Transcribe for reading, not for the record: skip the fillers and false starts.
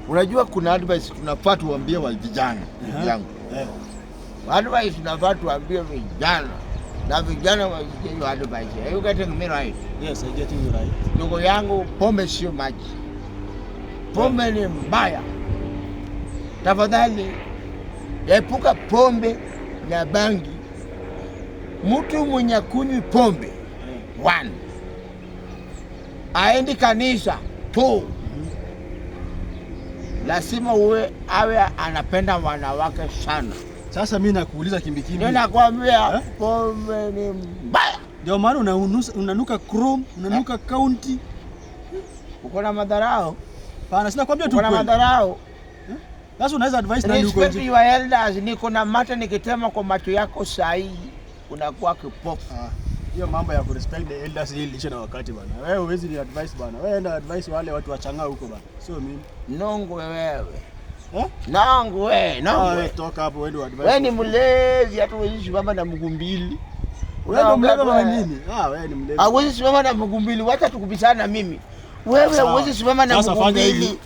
Unajua kuna advice tunafaa tuambie wa vijana yangu. Advice tunafaa tuambie vijana na vijana wasikie hiyo advice. Are you getting me right? Yes, I getting you right. Ndugu yangu, pombe sio maji. Pombe ni mbaya. Tafadhali epuka pombe na bangi. Mtu mwenye kunywa pombe 1 aendi kanisa 2 lazima awe anapenda wanawake sana. Sasa mimi nakuuliza kimbikimbi. Ndio nakwambia pombe ni mbaya. Ndio maana unanuka chrome, unanuka county. Uko na madharau? Pana sina kwambia tu kweli. Uko na madharau? Sasa unaweza advice nani uko nje? Respect your elders. Niko na mata nikitema kwa macho yako sahihi unakuwa kipofu. Hiyo mambo ya respect the elders hii lisha na wakati bana. Wewe huwezi ni advice bana. Wewe enda advice wale watu wachanga huko bana. Sio mimi. Nongo wewe. Nangu wewe, nangu wewe. Toka hapo wewe ndio advice. Wewe ni mlezi, hata wewe simama na mguu mbili. Wewe ndio mlezi kama nini? Wewe ni mlezi. Hauwezi simama na mguu mbili, wacha tukubishana mimi. Wewe huwezi simama na mguu mbili.